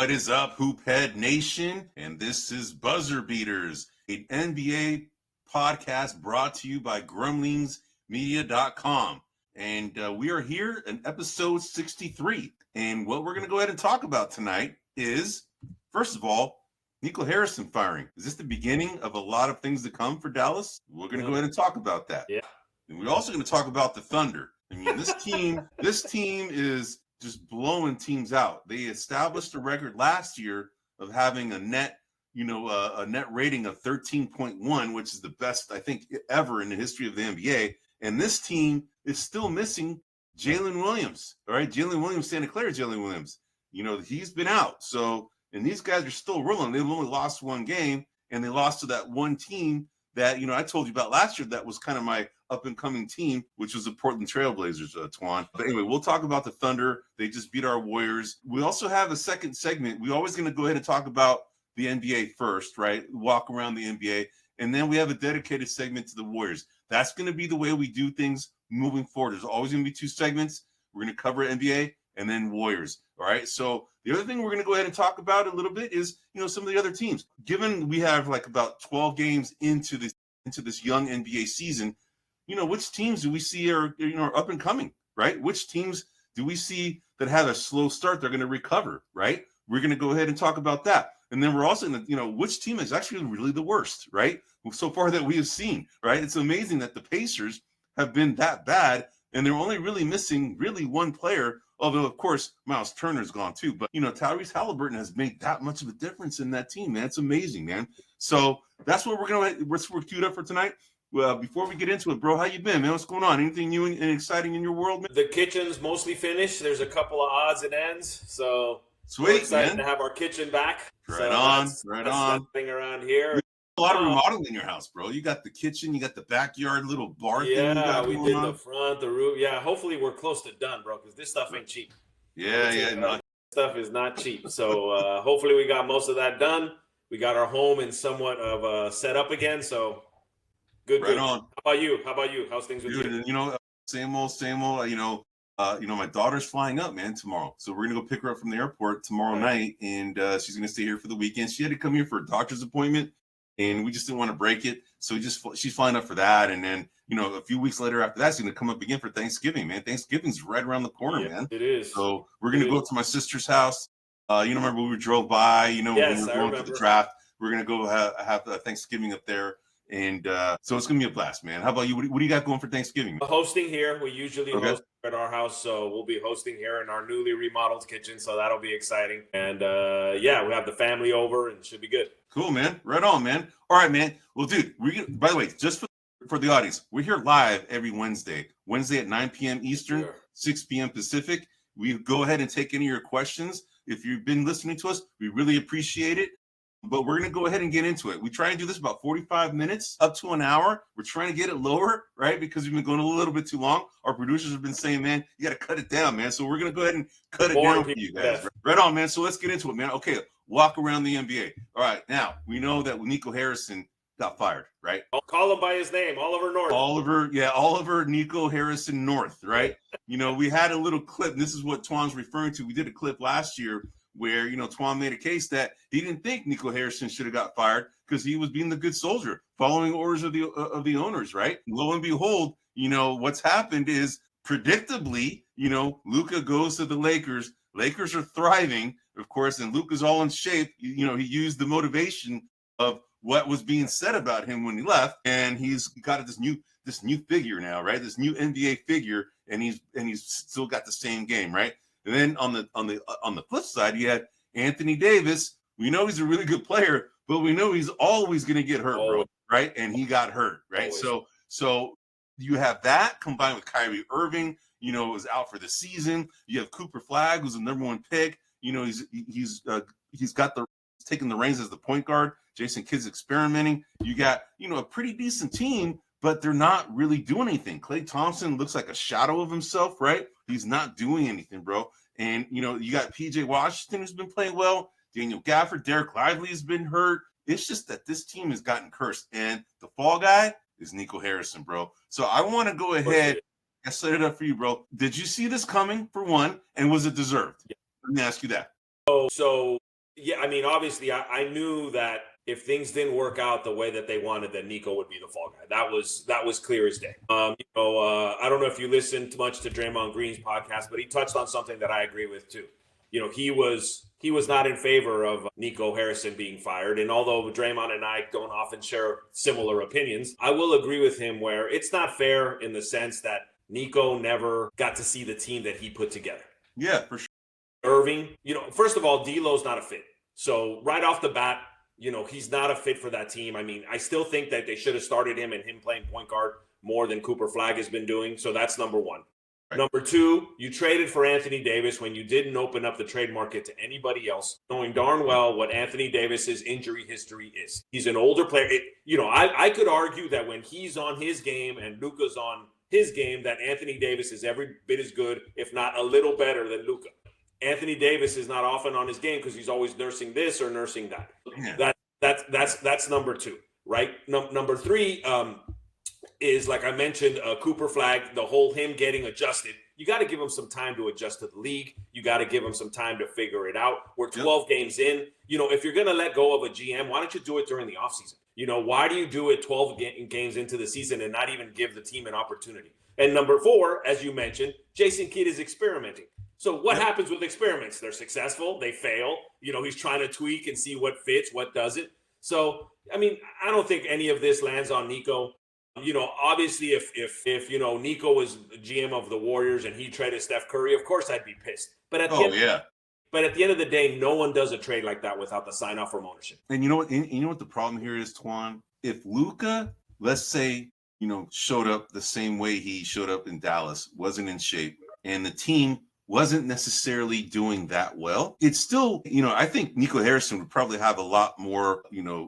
What is up, Hoophead Nation? And this is Buzzer Beaters, an NBA podcast brought to you by grumblingsmedia.com. And we are here in episode 63. And what we're going to go ahead and talk about tonight is, first of all, Nico Harrison firing. Is this the beginning of a lot of things to come for Dallas? We're going to go ahead and talk about that. Yeah. And we're also going to talk about the Thunder. I mean, this team is just blowing teams out. They established a record last year of having a net rating of 13.1, which is the best, I think, ever in the history of the NBA. And this team is still missing Jalen Williams. All right, Jalen Williams, Santa Clara Jalen Williams. You know, he's been out. So, and these guys are still rolling. They've only lost one game, and they lost to that one team that, you know, I told you about last year that was kind of my up-and-coming team, which was the Portland Trailblazers, Twan. But anyway, we'll talk about the Thunder. They just beat our Warriors. We also have a second segment. We're always going to go ahead and talk about the NBA first, right? Walk around the NBA. And then we have a dedicated segment to the Warriors. That's going to be the way we do things moving forward. There's always going to be two segments. We're going to cover NBA and then Warriors, all right? So the other thing we're going to go ahead and talk about a little bit is, you know, some of the other teams. Given we have like about 12 games into this young NBA season, you know, which teams do we see are up and coming, right? Which teams do we see that have a slow start? They're going to recover, right? We're going to go ahead and talk about that. And then we're also going to, you know, which team is actually really the worst, right? So far that we have seen, right? It's amazing that the Pacers have been that bad, and they're only really missing one player, although, of course, Miles Turner's gone too. But, you know, Tyrese Halliburton has made that much of a difference in that team, man. It's amazing, man. So that's what we're queued up for tonight. Well, before we get into it, bro, how you been, man? What's going on? Anything new and exciting in your world, man? The kitchen's mostly finished. There's a couple of odds and ends, so sweet, we're excited man. to have our kitchen back. Right so on. That's thing around here. A lot of remodeling in your house, bro. You got the kitchen, you got the backyard little bar thing. Yeah, we did the front, the roof. Yeah, hopefully we're close to done, bro, because this stuff ain't cheap. Yeah. Stuff is not cheap. So hopefully we got most of that done. We got our home in somewhat of a set up again, so good. Right on. How about you? How's things with you? You know, same old. You know, my daughter's flying up, man, tomorrow. So we're gonna go pick her up from the airport tomorrow night, and she's gonna stay here for the weekend. She had to come here for a doctor's appointment, and we just didn't want to break it. So she's flying up for that, and then, you know, a few weeks later after that, she's gonna come up again for Thanksgiving, man. Thanksgiving's right around the corner, man. It is. So we're gonna go up to my sister's house. You know, remember we drove by, you know, when we were going to the draft. We're gonna go have Thanksgiving up there. And so it's going to be a blast, man. How about you? What do you got going for Thanksgiving? Hosting here. We usually host at our house, so we'll be hosting here in our newly remodeled kitchen, so that'll be exciting. And, we have the family over, and it should be good. Cool, man. Right on, man. All right, man. Well, dude, by the way, just for the audience, we're here live every Wednesday at 9 p.m. Eastern, 6 p.m. Pacific. We go ahead and take any of your questions. If you've been listening to us, we really appreciate it. But we're going to go ahead and get into it. We try and do this about 45 minutes up to an hour. We're trying to get it lower, right? Because we've been going a little bit too long. Our producers have been saying, man, you got to cut it down, man. So we're going to go ahead and cut it down for you guys. Right on, man. So let's get into it, man. Okay, walk around the NBA. All right, now, we know that Nico Harrison got fired, right? Call him by his name, Oliver North. Oliver Nico Harrison North, right? You know, we had a little clip. And this is what Twan's referring to. We did a clip last year where, you know, Twan made a case that he didn't think Nico Harrison should have got fired because he was being the good soldier, following orders of the owners, right? Lo and behold, you know, what's happened is predictably, you know, Luka goes to the Lakers. Lakers are thriving, of course, and Luka's all in shape. You know, he used the motivation of what was being said about him when he left, and he's got this new figure now, right? This new NBA figure, and he's still got the same game, right? And then on the flip side, you had Anthony Davis. We know he's a really good player, but we know he's always going to get hurt, bro, right? And he got hurt, right? Always. So you have that combined with Kyrie Irving, you know, was out for the season. You have Cooper Flagg, who's the number one pick. You know, he's taking the reins as the point guard. Jason Kidd's experimenting. You got, you know, a pretty decent team, but they're not really doing anything. Klay Thompson looks like a shadow of himself, right? He's not doing anything, bro. And, you know, you got PJ Washington, who's been playing well. Daniel Gafford, Derek Lively has been hurt. It's just that this team has gotten cursed. And the fall guy is Nico Harrison, bro. So I want to go ahead and set it up for you, bro. Did you see this coming, for one? And was it deserved? Yeah. Let me ask you that. So Yeah, I mean, obviously, I knew that if things didn't work out the way that they wanted, then Nico would be the fall guy. That was clear as day. I don't know if you listened much to Draymond Green's podcast, but he touched on something that I agree with too. He was not in favor of Nico Harrison being fired. And although Draymond and I don't often share similar opinions, I will agree with him where it's not fair in the sense that Nico never got to see the team that he put together. Yeah, for sure. Irving, first of all, D'Lo's not a fit. So right off the bat, he's not a fit for that team. I mean, I still think that they should have started him and him playing point guard more than Cooper Flagg has been doing. So that's number one. Right. Number two, you traded for Anthony Davis when you didn't open up the trade market to anybody else, knowing darn well what Anthony Davis's injury history is. He's an older player. I could argue that when he's on his game and Luka's on his game, that Anthony Davis is every bit as good, if not a little better than Luka. Anthony Davis is not often on his game because he's always nursing this or nursing that. Yeah. That's number two, right? Number three is, like I mentioned, Cooper Flagg, the whole him getting adjusted. You got to give him some time to adjust to the league. You got to give him some time to figure it out. We're 12 games in. If you're going to let go of a GM, why don't you do it during the offseason? Why do you do it 12 games into the season and not even give the team an opportunity? And number four, as you mentioned, Jason Kidd is experimenting. So what happens with experiments? They're successful. They fail. He's trying to tweak and see what fits, what doesn't. So, I mean, I don't think any of this lands on Nico. Obviously, if Nico was the GM of the Warriors and he traded Steph Curry, of course I'd be pissed. But at the end of the day, no one does a trade like that without the sign off from ownership. And you know what the problem here is, Twan? If Luka, let's say, showed up the same way he showed up in Dallas, wasn't in shape, and the team wasn't necessarily doing that well, it's still, I think Nico Harrison would probably have a lot more,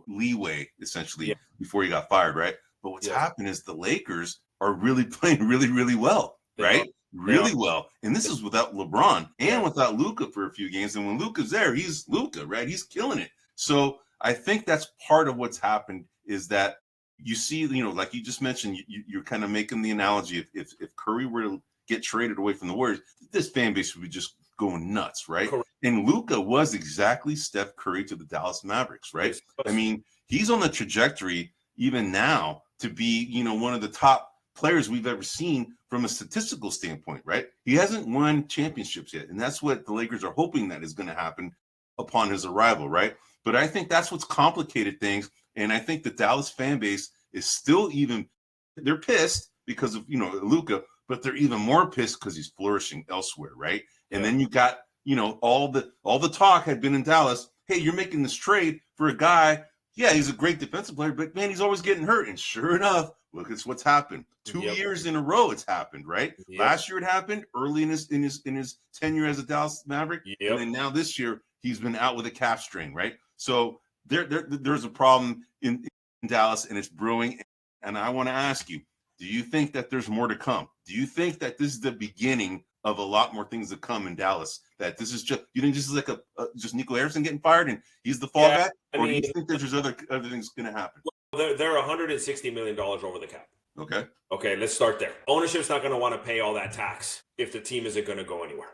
leeway essentially before he got fired, right? But what's happened is the Lakers are really playing really, really well, right? Really well. And this is without LeBron and without Luka for a few games. And when Luka's there, he's Luka, right? He's killing it. So I think that's part of what's happened is that you see, like you just mentioned, you're kind of making the analogy. If Curry were to get traded away from the Warriors, this fan base would be just going nuts, right? Correct. And Luka was exactly Steph Curry to the Dallas Mavericks, right? I mean, he's on the trajectory even now to be, one of the top players we've ever seen from a statistical standpoint, right? He hasn't won championships yet, and that's what the Lakers are hoping that is going to happen upon his arrival, right? But I think that's what's complicated things, and I think the Dallas fan base is still they're pissed because of, Luka, but they're even more pissed because he's flourishing elsewhere, right? And then you got, all the talk had been in Dallas. Hey, you're making this trade for a guy. Yeah, he's a great defensive player, but man, he's always getting hurt. And sure enough, look at what's happened. 2 years in a row, it's happened, right? Last year it happened early in his tenure as a Dallas Maverick, and then now this year he's been out with a calf strain, right? So there's a problem in Dallas, and it's brewing. And I want to ask you, do you think that there's more to come? Do you think that this is the beginning of a lot more things to come in Dallas? That this is just, you think this is like just Nico Harrison getting fired and he's the fallback? Or do you think there's other things going to happen? Well, they're $160 million over the cap. Okay, let's start there. Ownership's not going to want to pay all that tax if the team isn't going to go anywhere.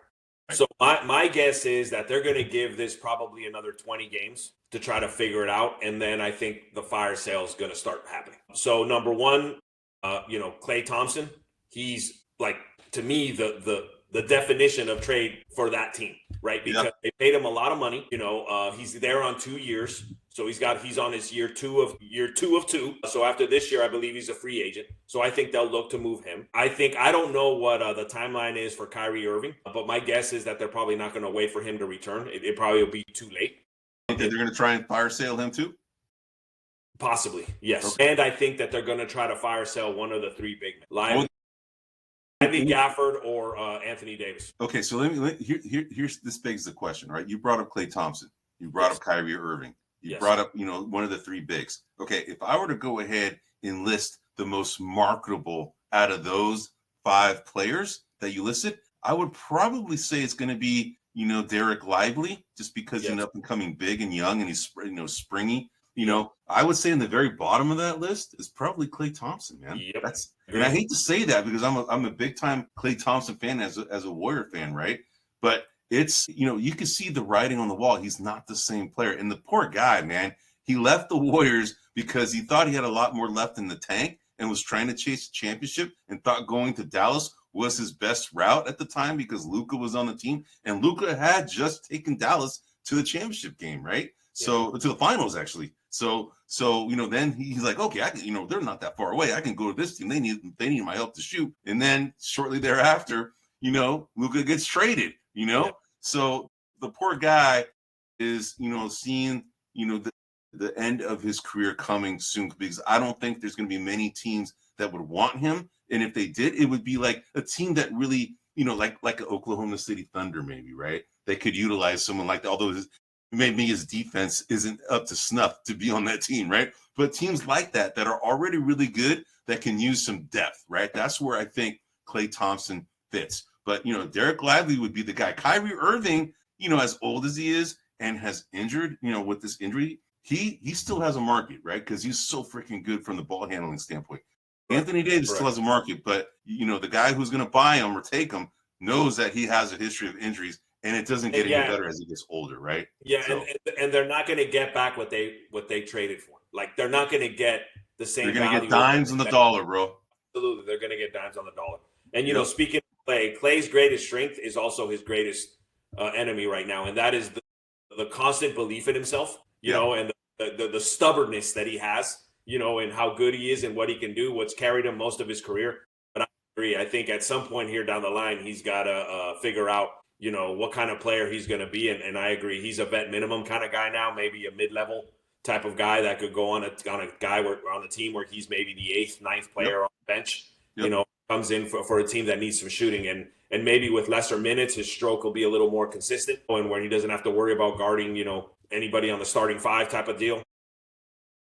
Right. So my guess is that they're going to give this probably another 20 games to try to figure it out. And then I think the fire sale is going to start happening. So number one, Klay Thompson, he's like, to me, the definition of trade for that team, right? Because they paid him a lot of money. He's there on 2 years. So he's on his year two of two. So after this year, I believe he's a free agent. So I think they'll look to move him. I don't know what the timeline is for Kyrie Irving, but my guess is that they're probably not going to wait for him to return. It probably will be too late. Think that they're going to try and fire sale him too? Possibly, yes. Okay. And I think that they're going to try to fire sale one of the three big men. Andy Gafford or Anthony Davis. Okay, so here's this begs the question, right? You brought up Klay Thompson. You brought up Kyrie Irving. You brought up, one of the three bigs. Okay, if I were to go ahead and list the most marketable out of those five players that you listed, I would probably say it's going to be, Derek Lively, just because he's an up and coming big and young and he's, springy. I would say in the very bottom of that list is probably Klay Thompson, man. Yep. And I hate to say that because I'm a big time Klay Thompson fan as a Warrior fan, right? But it's, you can see the writing on the wall. He's not the same player. And the poor guy, man, he left the Warriors because he thought he had a lot more left in the tank and was trying to chase a championship and thought going to Dallas was his best route at the time because Luka was on the team. And Luka had just taken Dallas to the championship game, right? So to the finals, actually. So then he's like, okay, they're not that far away. I can go to this team. They need my help to shoot. And then shortly thereafter, Luka gets traded, So the poor guy is, seeing, the end of his career coming soon because I don't think there's going to be many teams that would want him. And if they did, it would be like a team that really, like an Oklahoma City Thunder, maybe, right? They could utilize someone like that, although maybe his defense isn't up to snuff to be on that team, right? But teams like that are already really good that can use some depth, right? That's where I think Klay Thompson fits. But, Derek Lively would be the guy. Kyrie Irving, as old as he is and has injured, with this injury, he still has a market, right? Because he's so freaking good from the ball handling standpoint. Right. Anthony Davis still has a market, but, the guy who's going to buy him or take him knows that he has a history of injuries, and it doesn't get any better as he gets older, right? Yeah, so, and they're not going to get back what they traded for. Like, they're not going to get the same value. They're going to get dimes on the dollar, bro. Absolutely, they're going to get dimes on the dollar. And, speaking of Klay, Klay's greatest strength is also his greatest enemy right now, and that is the constant belief in himself, and the stubbornness that he has, and how good he is and what he can do, what's carried him most of his career. But I agree. I think at some point here down the line, he's got to figure out, what kind of player he's going to be. And I agree. He's a vet minimum kind of guy now, maybe a mid-level type of guy that could go on a team where he's maybe the 8th, 9th player on the bench, comes in for a team that needs some shooting. And maybe with lesser minutes, his stroke will be a little more consistent and where he doesn't have to worry about guarding, anybody on the starting 5 type of deal.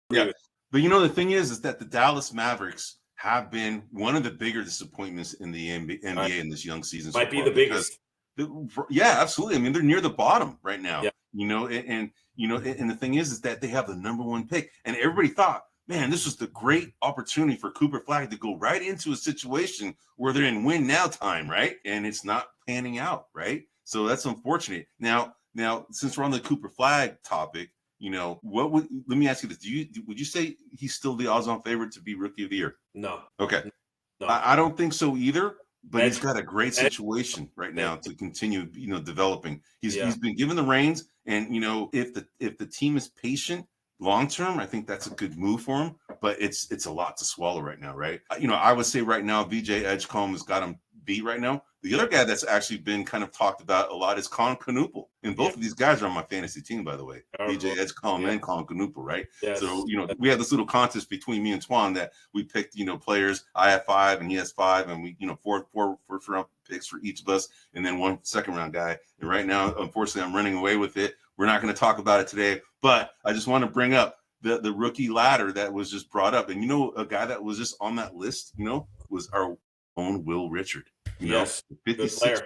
Yeah. But the thing is that the Dallas Mavericks have been one of the bigger disappointments in the NBA in this young season. Might be the biggest. Yeah, absolutely. I mean, they're near the bottom right now, and the thing is that they have the number 1 pick, and everybody thought, man, this was the great opportunity for Cooper Flag to go right into a situation where they're in win now time, right? And it's not panning out, right? So that's unfortunate. Now, since we're on the Cooper Flag topic, let me ask you this. Would you say he's still the odds-on favorite to be Rookie of the Year? No. Okay. No. I don't think so either, but he's got a great situation right now to continue, developing. He's been given the reins, and, if the team is patient long-term, I think that's a good move for him, but it's a lot to swallow right now, right? I would say right now, VJ Edgecombe has got him beat right now. The other guy that's actually been kind of talked about a lot is Con Knuppel. And both of these guys are on my fantasy team, by the way. VJ Edgecombe and Con Knuppel, right? Yes. So, we had this little contest between me and Twan that we picked, players. I have 5 and he has 5, and we, 4 first round picks for each of us, and then 1 second round guy. And right now, unfortunately, I'm running away with it. We're not going to talk about it today, but I just want to bring up the rookie ladder that was just brought up. And, a guy that was just on that list, was our own Will Richard. Yes, 56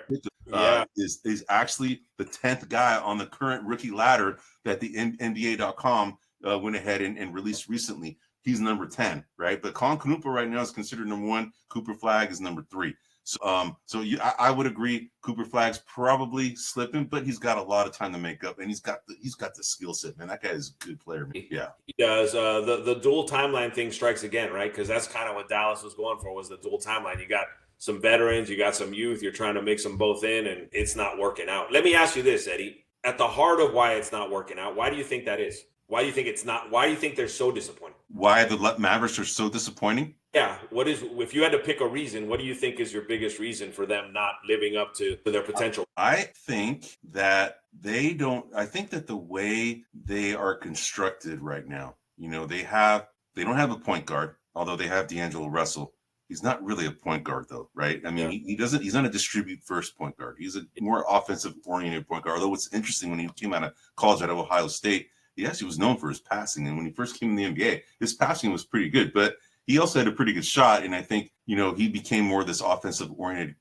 is actually the 10th guy on the current rookie ladder that the NBA.com went ahead and released recently. He's number 10, right? But Con Knuppel right now is considered number 1. Cooper Flag is number 3. So, I would agree. Cooper Flag's probably slipping, but he's got a lot of time to make up, and he's got the skill set, man. That guy is a good player, man. Yeah, he does. The dual timeline thing strikes again, right? Because that's kind of what Dallas was going for, was the dual timeline. You got some veterans, you got some youth. You're trying to mix them both in, and it's not working out. Let me ask you this, Eddie. At the heart of why it's not working out, why do you think that is? Why do you think it's not? Why do you think they're so disappointing? Why the Mavericks are so disappointing? Yeah. If you had to pick a reason, what do you think is your biggest reason for them not living up to their potential? I think that I think that the way they are constructed right now, they don't have a point guard, although they have D'Angelo Russell. He's not really a point guard though, right? I mean, he's not a distribute first point guard. He's a more offensive oriented point guard. Although what's interesting, when he came out of college at Ohio State, he actually was known for his passing. And when he first came in the NBA, his passing was pretty good, but he also had a pretty good shot. And I think, he became more this offensive oriented,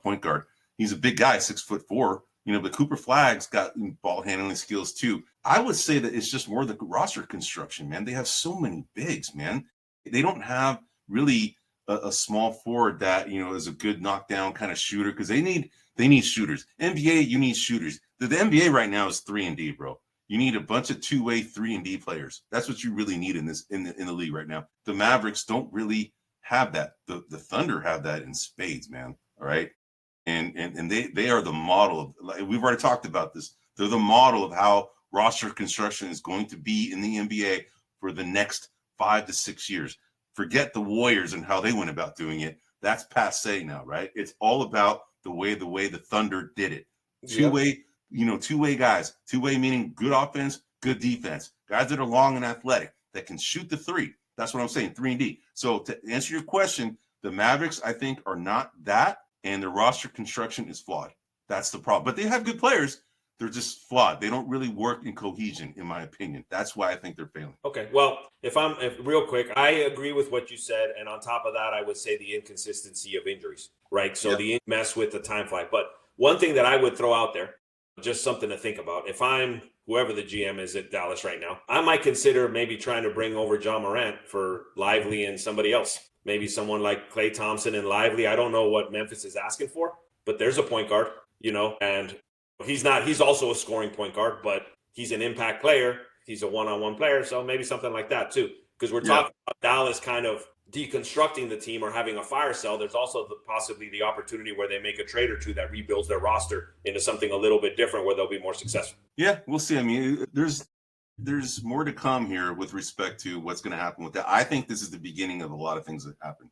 point guard. He's a big guy, 6'4", but Cooper Flag's got ball handling skills too. I would say that it's just more the roster construction, man. They have so many bigs, man. They don't have really a small forward that, is a good knockdown kind of shooter, because they need They need shooters. NBA, you need shooters. The NBA right now is 3-and-D, bro. You need a bunch of two-way 3-and-D players. That's what you really need in the league right now. The Mavericks don't really have that. The Thunder have that in spades, man. All right. And they are the model of, like, we've already talked about this. They're the model of how roster construction is going to be in the NBA for the next 5 to 6 years. Forget the Warriors and how they went about doing it. That's passe now, right? It's all about the way the Thunder did it. Two-way guys. Two-way meaning good offense, good defense. Guys that are long and athletic that can shoot the three. That's what I'm saying, 3-and-D. So to answer your question, the Mavericks, I think, are not that, and their roster construction is flawed. That's the problem. But they have good players. They're just flawed. They don't really work in cohesion, in my opinion. That's why I think they're failing. Okay. Well, if real quick, I agree with what you said. And on top of that, I would say the inconsistency of injuries, right? So the mess with the time flight. But one thing that I would throw out there, just something to think about. If I'm whoever the GM is at Dallas right now, I might consider maybe trying to bring over John Morant for Lively and somebody else. Maybe someone like Klay Thompson and Lively. I don't know what Memphis is asking for, but there's a point guard, and he's also a scoring point guard, but he's an impact player. He's a one-on-one player. So maybe something like that too. Because we're talking about Dallas kind of deconstructing the team or having a fire sale. There's also possibly the opportunity where they make a trade or two that rebuilds their roster into something a little bit different where they'll be more successful. Yeah, we'll see. I mean, there's more to come here with respect to what's going to happen with that. I think this is the beginning of a lot of things that happen.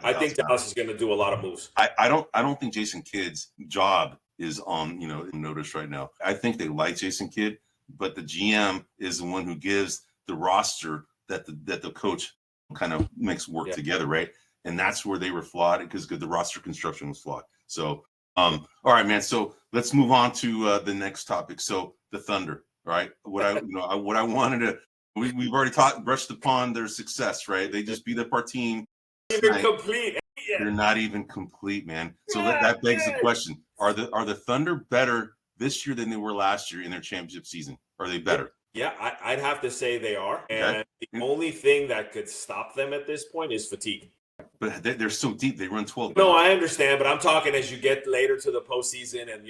I think Dallas is going to do a lot of moves. I don't think Jason Kidd's job is on notice right now. I think they like Jason Kidd, but the GM is the one who gives the roster that the coach kind of makes work together, right? And that's where they were flawed because the roster construction was flawed. So, all right, man. So let's move on to the next topic. So the Thunder, right? What I wanted to, we've already brushed upon their success, right? They just beat up our team. Even complete. They're not even complete, man. So that begs the question: Are the Thunder better this year than they were last year in their championship season? Are they better? Yeah, I'd have to say they are. And the only thing that could stop them at this point is fatigue. But they're so deep; they run 12. No, I understand, but I'm talking as you get later to the postseason, and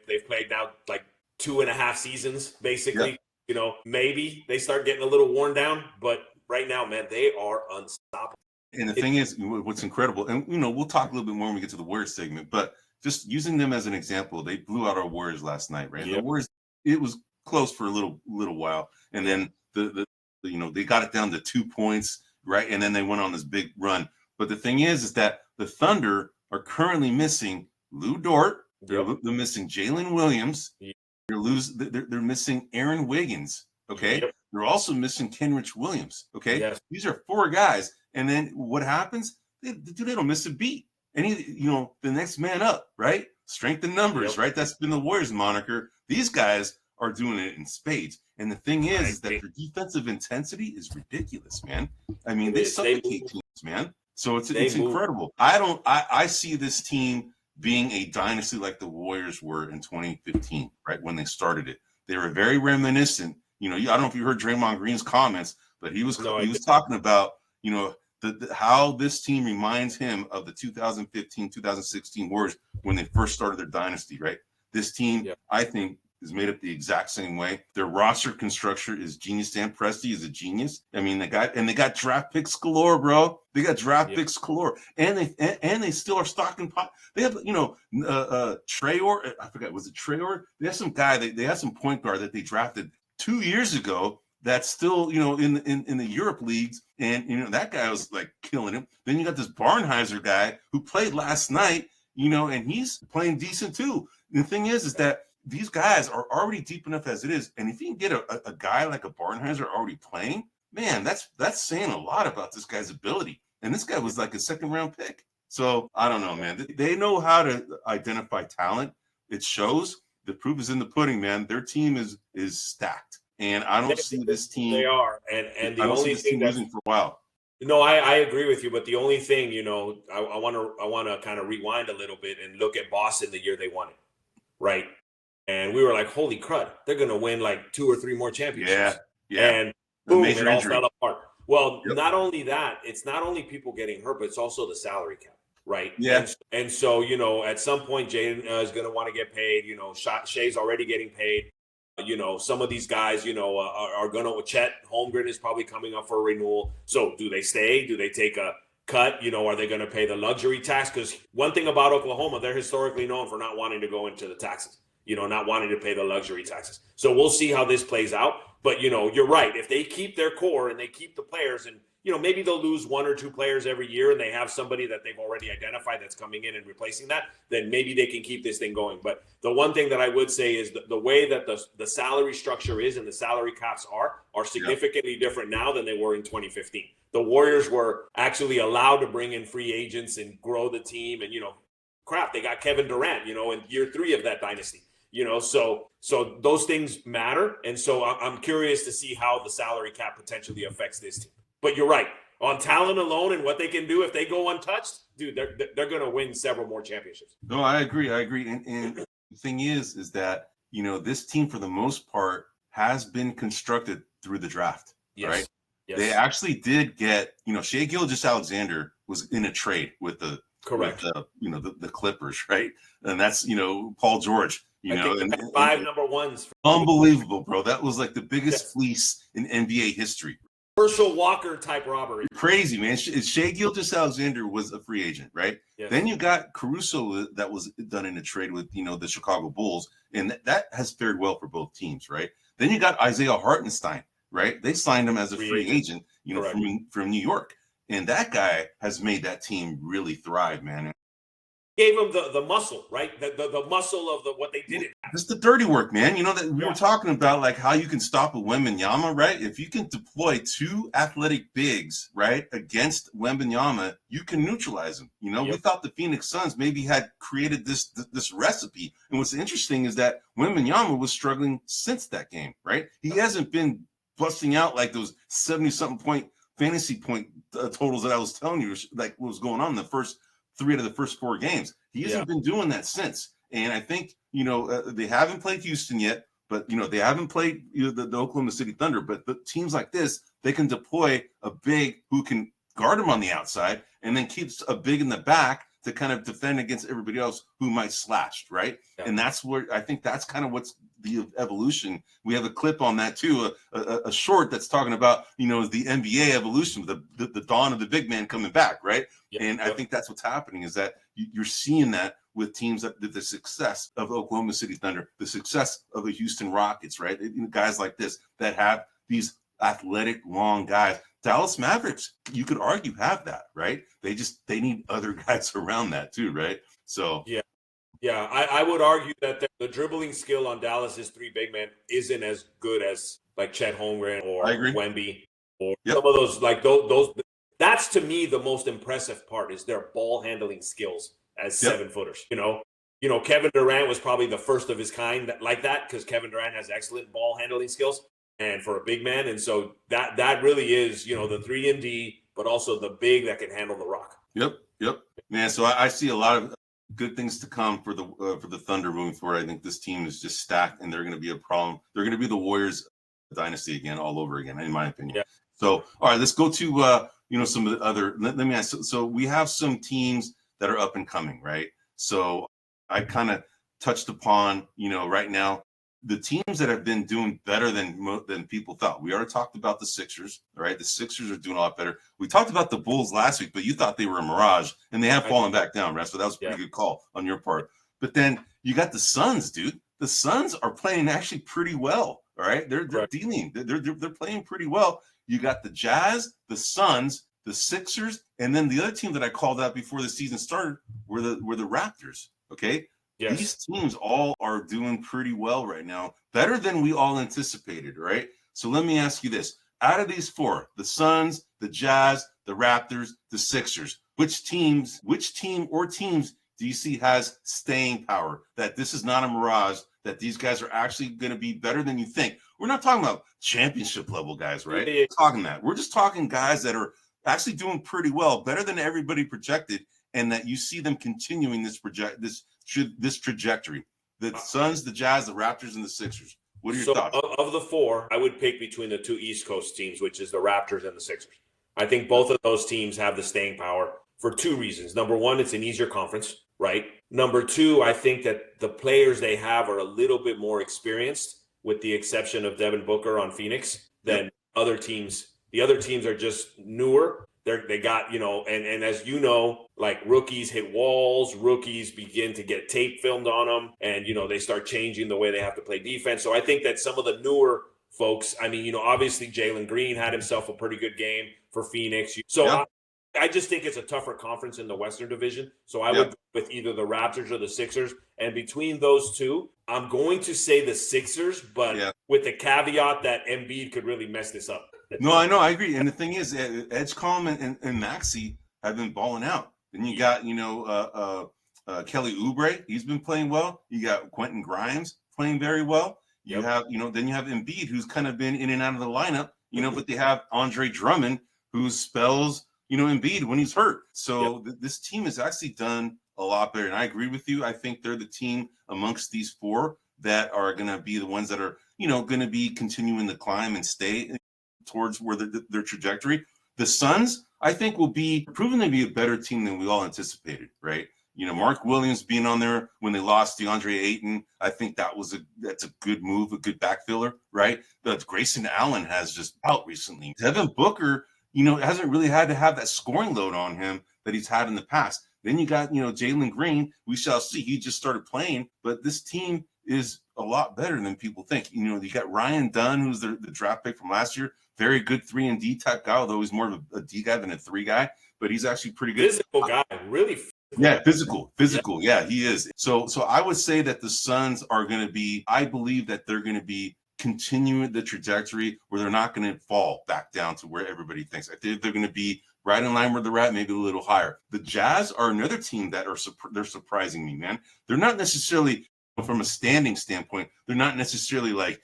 they've played now like 2.5 seasons, basically. Yeah. Maybe they start getting a little worn down, but right now, man, they are unstoppable. And the thing is, what's incredible, and we'll talk a little bit more when we get to the Warriors segment, but just using them as an example, they blew out our Warriors last night, right? Yep. The Warriors, it was close for a little while, and then they got it down to 2 points, right? And then they went on this big run. But the thing is that the Thunder are currently missing Lou Dort. They're missing Jalen Williams. Yep. They're missing Aaron Wiggins. Okay, yep. They're also missing Kenrich Williams. Okay, yes. These are 4 guys. And then what happens? They don't miss a beat. And the next man up, right? Strength in numbers, right? That's been the Warriors moniker. These guys are doing it in spades. And the thing is that their defensive intensity is ridiculous, man. I mean, they suffocate teams, man. So it's incredible. I see this team being a dynasty like the Warriors were in 2015, right? When they started it. They were very reminiscent. I don't know if you heard Draymond Green's comments, but he was talking about, how this team reminds him of the 2015-2016 Warriors when they first started their dynasty, right? This team, I think, is made up the exact same way. Their roster construction is genius. Dan Presti is a genius. I mean, they got draft picks galore, bro. They got draft picks galore, and they still are stocking pot. They have, Traore. I forgot, was it Traore? They have some guy. They have some point guard that they drafted 2 years ago. That's still, in the Europe leagues, and that guy was like killing him. Then you got this Barnheiser guy who played last night, and he's playing decent too. And the thing is that these guys are already deep enough as it is, and if you can get a guy like a Barnheiser already playing, man, that's saying a lot about this guy's ability. And this guy was like a 2nd-round pick. So I don't know, man. They know how to identify talent. It shows. The proof is in the pudding, man. Their team is stacked. And I don't see this team. They are, and the only thing that's losing for a while. No, I agree with you, but the only thing, I want to kind of rewind a little bit and look at Boston the year they won it, right? And we were like, holy crud, they're going to win like 2 or 3 more championships. Yeah. And boom, it all fell apart. Well, not only that, it's not only people getting hurt, but it's also the salary cap, right? Yeah. And so, at some point, Jaden is going to want to get paid. Shea's already getting paid. Some of these guys, are going to, Chet Holmgren is probably coming up for a renewal. So do they stay? Do they take a cut? Are they going to pay the luxury tax? Because one thing about Oklahoma, they're historically known for not wanting to go into the taxes, not wanting to pay the luxury taxes. So we'll see how this plays out. But, you're right. If they keep their core and they keep the players, and, maybe they'll lose one or two players every year and they have somebody that they've already identified that's coming in and replacing that, then maybe they can keep this thing going. But the one thing that I would say is the way that the salary structure is and the salary caps are significantly different now than they were in 2015. The Warriors were actually allowed to bring in free agents and grow the team. And, they got Kevin Durant, in year 3 of that dynasty. So those things matter. And so I'm curious to see how the salary cap potentially affects this team. But you're right. On talent alone and what they can do if they go untouched, dude, they're going to win several more championships. No, I agree. And the thing is that, this team for the most part has been constructed through the draft, right? Yes. They actually did get, Shai Gilgeous-Alexander was in a trade with the Clippers, right? And that's, Paul George, and 5 number ones. Unbelievable, bro. That was like the biggest fleece in NBA history. Herschel Walker type robbery. Crazy, man. Shai Gilgeous-Alexander was a free agent, right? Yes. Then you got Caruso that was done in a trade with, the Chicago Bulls, and that has fared well for both teams, right? Then you got Isaiah Hartenstein, right? They signed him as a free agent, from New York. And that guy has made that team really thrive, man. Gave him the muscle, right? The muscle of what they did. Just the dirty work, man. That we were talking about, like how you can stop a Wembanyama, right? If you can deploy 2 athletic bigs, right, against Wembanyama, you can neutralize him. We thought the Phoenix Suns maybe had created this recipe. And what's interesting is that Wembanyama was struggling since that game, right? He hasn't been busting out like those 70-something point fantasy point totals that I was telling you, like what was going on in the first 3 out of the first 4 games. He hasn't been doing that since. And I think, they haven't played Houston yet, but, they haven't played the Oklahoma City Thunder. But the teams like this, they can deploy a big who can guard him on the outside and then keeps a big in the back to kind of defend against everybody else who might slash, right? Yeah. And that's where I think that's kind of what's the evolution. We have a clip on that too, a short that's talking about, the NBA evolution, the dawn of the big man coming back, right? Yep. And I think that's what's happening is that you're seeing that with teams that the success of Oklahoma City Thunder, the success of the Houston Rockets, right? Guys like this that have these athletic, long guys. Dallas Mavericks, you could argue, have that, right? They need other guys around that too, right? So yeah, I would argue that the dribbling skill on Dallas's 3 big men isn't as good as like Chet Holmgren or Wemby or some of those like those. That's to me the most impressive part is their ball handling skills as 7-footers. Kevin Durant was probably the first of his kind like that because Kevin Durant has excellent ball handling skills. And for a big man, and so that really is, the 3-and-D, but also the big that can handle the rock. Yep, man. So I see a lot of good things to come for the Thunder moving forward. I think this team is just stacked, and they're going to be a problem. They're going to be the Warriors dynasty again, all over again, in my opinion. Yeah. So, all right, let's go to some of the other. Let me ask. So we have some teams that are up and coming, right? So I kind of touched upon, right now. The teams that have been doing better than people thought. We already talked about the Sixers, right? The Sixers are doing a lot better. We talked about the Bulls last week, but you thought they were a mirage, and they have fallen back down, right? So that was a pretty good call on your part. But then you got the Suns, dude. The Suns are playing actually pretty well, all right? They're dealing. They're playing pretty well. You got the Jazz, the Suns, the Sixers, and then the other team that I called out before the season started were the Raptors, okay? Yes. These teams all are doing pretty well right now, better than we all anticipated, right? So let me ask you this. Out of these 4, the Suns, the Jazz, the Raptors, the Sixers, which team or teams do you see has staying power, that this is not a mirage, that these guys are actually going to be better than you think? We're not talking about championship level guys, right? We're talking that. We're just talking guys that are actually doing pretty well, better than everybody projected, and that you see them continuing this trajectory. The Suns, the Jazz, the Raptors, and the Sixers. What are your thoughts? Of the 4, I would pick between the 2 East Coast teams, which is the Raptors and the Sixers. I think both of those teams have the staying power. for two reasons. Number one, it's an easier conference, right? Number two, I think that the players they have are a little bit more experienced, with the exception of Devin Booker on Phoenix, than other teams. The other teams are just newer. They got, and as you know, like rookies hit walls, rookies begin to get tape filmed on them, and, they start changing the way they have to play defense. So I think that some of the newer folks, obviously Jalen Green had himself a pretty good game for Phoenix. So I just think it's a tougher conference in the Western Division. So I would go with either the Raptors or the Sixers. And between those two, I'm going to say the Sixers, but with the caveat that Embiid could really mess this up. No, I know. I agree. And the thing is, Edgecombe and Maxey have been balling out. Then you got, Kelly Oubre. He's been playing well. You got Quentin Grimes playing very well. You have, then you have Embiid, who's kind of been in and out of the lineup, but they have Andre Drummond, who spells, Embiid when he's hurt. So this team has actually done a lot better. And I agree with you. I think they're the team amongst these four that are going to be the ones that are, going to be continuing to climb and stay towards where their trajectory. The Suns, I think, will be proven to be a better team than we all anticipated, right? Mark Williams being on there when they lost DeAndre Ayton, I think that's a good move, a good backfiller, right? But Grayson Allen has just out recently. Devin Booker, hasn't really had to have that scoring load on him that he's had in the past. Then you got, Jalen Green. We shall see. He just started playing, but this team is a lot better than people think. You got Ryan Dunn, who's the draft pick from last year. Very good 3-and-D type guy, although he's more of a D guy than a 3 guy, but he's actually pretty good. Physical guy, really. Yeah, physical. Yeah, he is. So I would say that the Suns are going to be, I believe that they're going to be continuing the trajectory where they're not going to fall back down to where everybody thinks. I think they're going to be right in line where they're at, maybe a little higher. The Jazz are another team that they're surprising me, man. They're not necessarily, from a standing standpoint, they're not necessarily like,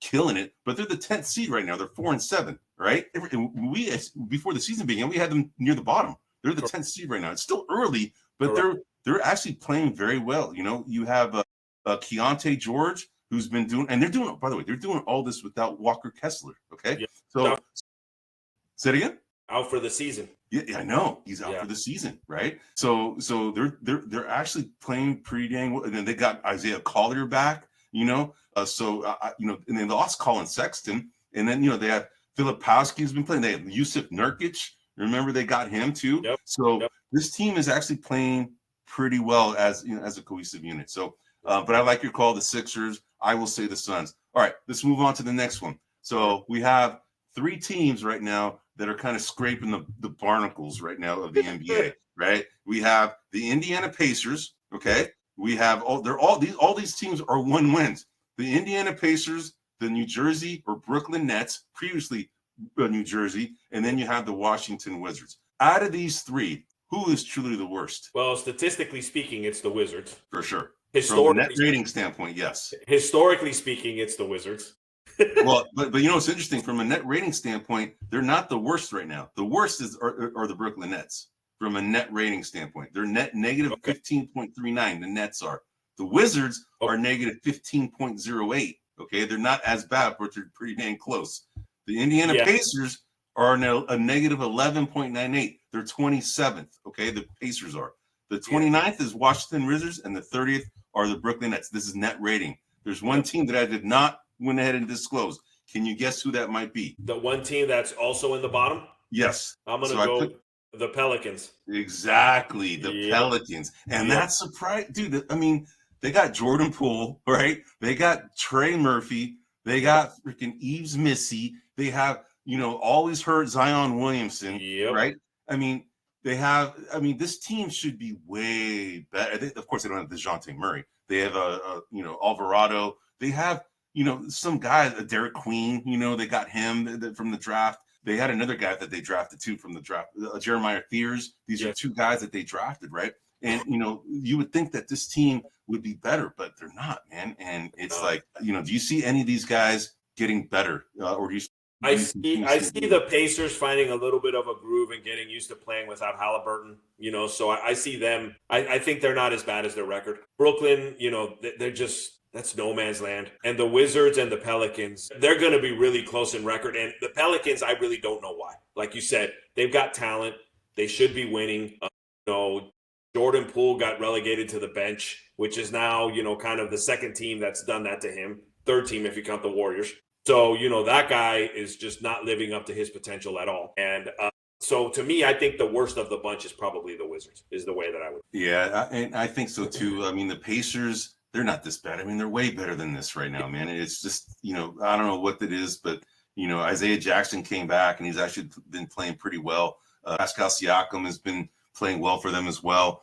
killing it, but they're the 10th seed right now. They're 4-7, right? And we, before the season began, we had them near the bottom. They're the 10th seed right now. It's still early, but they're actually playing very well. You have Keontae George, who's been doing, and they're doing, by the way, they're doing all this without Walker Kessler. Okay. Yeah. So say it again. Out for the season. Yeah, I know he's out for the season, right? So they're actually playing pretty dang well. And then they got Isaiah Collier back, and then they lost Colin Sexton, and then they have Filipowski who's been playing. They have Yusuf Nurkic. Remember, they got him too. Yep. So this team is actually playing pretty well as a cohesive unit. So, but I like your call, the Sixers. I will say the Suns. All right, let's move on to the next one. So we have 3 teams right now that are kind of scraping the barnacles right now of the NBA, right? We have the Indiana Pacers, okay? We have all these teams are 1 wins. The Indiana Pacers, the New Jersey or Brooklyn Nets, previously New Jersey, and then you have the Washington Wizards. Out of these 3, who is truly the worst? Well, statistically speaking, it's the Wizards. For sure. Historically, from a net rating standpoint, yes. Historically speaking, it's the Wizards. Well, but it's interesting from a net rating standpoint. They're not the worst right now. The worst are the Brooklyn Nets from a net rating standpoint. They're negative 15.39. The Nets are. The Wizards are negative 15.08. Okay, they're not as bad, but they're pretty dang close. The Indiana Pacers are now a negative 11.98. They're 27th. Okay, the Pacers are. The 29th is Washington Wizards, and the 30th are the Brooklyn Nets. This is net rating. There's one team that I did not went ahead and disclose. Can you guess who that might be? The one team that's also in the bottom? Yes. I'm going to go the Pelicans. Exactly, the Pelicans. And that's surprising. Dude, I mean, they got Jordan Poole, right? They got Trey Murphy. They got freaking Yves Missy. They have, always hurt Zion Williamson, right? I mean, this team should be way better. Of course, they don't have DeJounte Murray. They have, Alvarado. They have, some guys, Derek Queen, they got him from the draft. They had another guy that they drafted too from the draft, Jeremiah Fears. These are 2 guys that they drafted, right? And, you would think that this team would be better, but they're not, man. And it's like, do you see any of these guys getting better? Or do you? I see the Pacers finding a little bit of a groove and getting used to playing without Halliburton, so I see them. I think they're not as bad as their record. Brooklyn, they're just, that's no man's land. And the Wizards and the Pelicans, they're going to be really close in record. And the Pelicans, I really don't know why. Like you said, they've got talent. They should be winning. Jordan Poole got relegated to the bench, which is now, kind of the second team that's done that to him. Third team if you count the Warriors. So, that guy is just not living up to his potential at all. And so to me, I think the worst of the bunch is probably the Wizards, is the way that I would. Yeah, and I think so too. I mean, the Pacers, they're not this bad. I mean, they're way better than this right now, man. And it's just, I don't know what it is, but, Isaiah Jackson came back and he's actually been playing pretty well. Pascal Siakam has been playing well for them as well.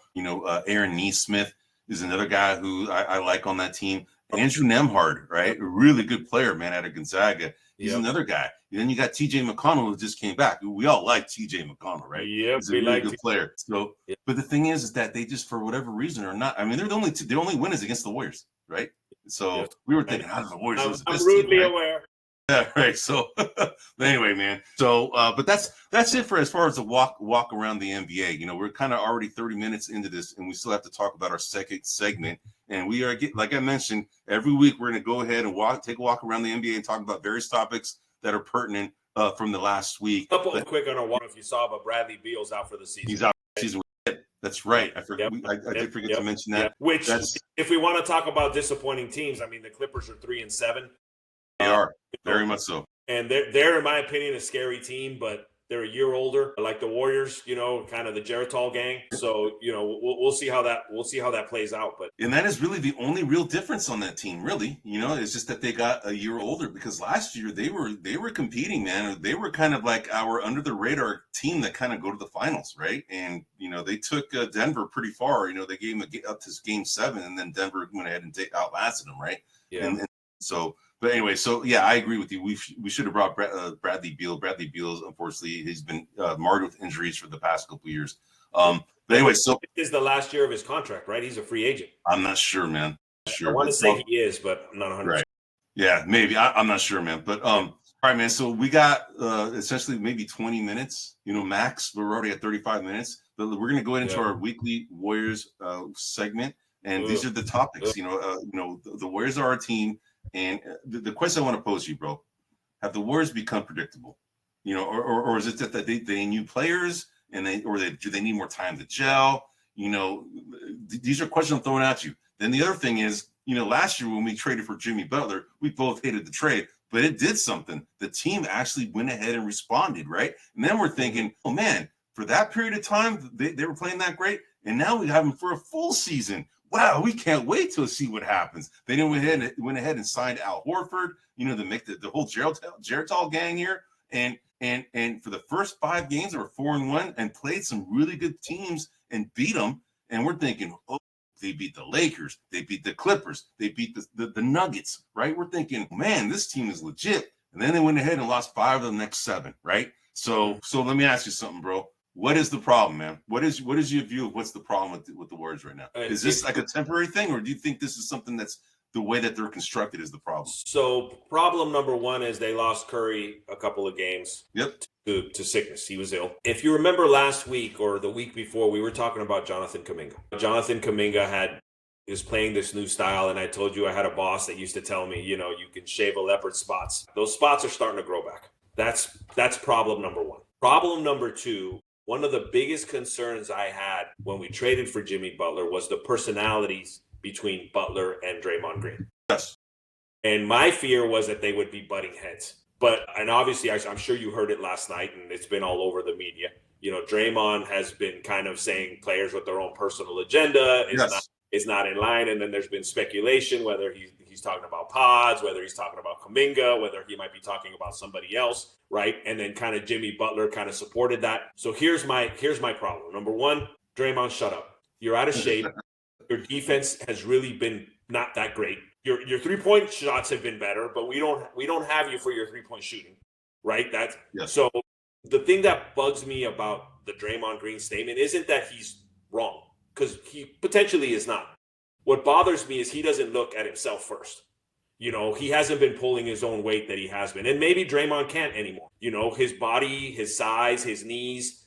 Aaron Nesmith is another guy who I like on that team. Andrew Nembhard, right? A really good player, man, out of Gonzaga. He's another guy. And then you got TJ McConnell who just came back. We all like TJ McConnell, right? Yep, he's a really good player. So, but the thing is that they just, for whatever reason, are not. I mean, they're the only win is against the Warriors, right? So we were thinking, how does the Warriors? I'm rudely aware. Yeah, right. So, but anyway, man. So, but that's it for as far as the walk around the NBA. We're kind of already 30 minutes into this, and we still have to talk about our second segment. And we are, like I mentioned, every week we're going to go ahead and take a walk around the NBA and talk about various topics that are pertinent from the last week. Couple of quick on our one, if you saw, but Bradley Beal's out for the season. He's out for the season. That's right. I forgot. I did forget to mention that. Which, if we want to talk about disappointing teams, I mean, the Clippers are 3-7. They are very much so, and they're in my opinion a scary team, but they're a year older, like the Warriors, kind of the Geritol gang. So we'll see how that plays out. And that is really the only real difference on that team, really. It's just that they got a year older, because last year they were competing, man. They were kind of like our under the radar team that kind of go to the finals, right? And they took Denver pretty far. They gave them up to Game 7, and then Denver went ahead and outlasted them, right? Yeah. And so. But anyway, so yeah, I agree with you. We should have brought Bradley Beal. Bradley Beal, unfortunately, he's been marred with injuries for the past couple of years. But anyway, so this is the last year of his contract, right? He's a free agent. I'm not sure, man. I want to say he is, but I'm not 100%. Right. Yeah, maybe. I'm not sure, man. But all right, man. So we got essentially maybe 20 minutes, max. We're already at 35 minutes. But we're going to go into our weekly Warriors segment, and these are the topics. The Warriors are our team. And the question I want to pose to you, bro, have the Warriors become predictable? Or is it that they need players and do they need more time to gel? These are questions I'm throwing at you. Then the other thing is, last year when we traded for Jimmy Butler, we both hated the trade, but it did something. The team actually went ahead and responded, right? And then we're thinking, oh man, for that period of time, they were playing that great. And now we have them for a full season. Wow, we can't wait to see what happens. They went ahead and signed Al Horford, to make the whole Geritol gang here. And for the first 5 games, they were 4-1 and played some really good teams and beat them. And we're thinking, oh, they beat the Lakers, they beat the Clippers, they beat the Nuggets, right? We're thinking, man, this team is legit. And then they went ahead and lost 5 of the next 7, right? So let me ask you something, bro. What is the problem, man? What is your view of what's the problem with the Warriors right now? Is this like a temporary thing, or do you think this is something that's the way that they're constructed is the problem? So problem number one is they lost Curry a couple of games to sickness. He was ill. If you remember last week or the week before, we were talking about Jonathan Kuminga. Jonathan Kuminga is playing this new style, and I told you I had a boss that used to tell me, you can shave a leopard spots. Those spots are starting to grow back. That's problem number one. Problem number two, one of the biggest concerns I had when we traded for Jimmy Butler was the personalities between Butler and Draymond Green. Yes. And my fear was that they would be butting heads. And obviously, I'm sure you heard it last night, and it's been all over the media. Draymond has been kind of saying players with their own personal agenda is not in line. And then there's been speculation whether he's talking about Pods, whether he's talking about Kuminga, whether he might be talking about somebody else, right? And then kind of Jimmy Butler kind of supported that. So here's my problem. Number one, Draymond, shut up. You're out of shape. Your defense has really been not that great. Your 3-point shots have been better, but we don't have you for your 3-point shooting, right? So the thing that bugs me about the Draymond Green statement isn't that he's wrong, because he potentially is not. What bothers me is he doesn't look at himself first. He hasn't been pulling his own weight that he has been. And maybe Draymond can't anymore. His body, his size, his knees,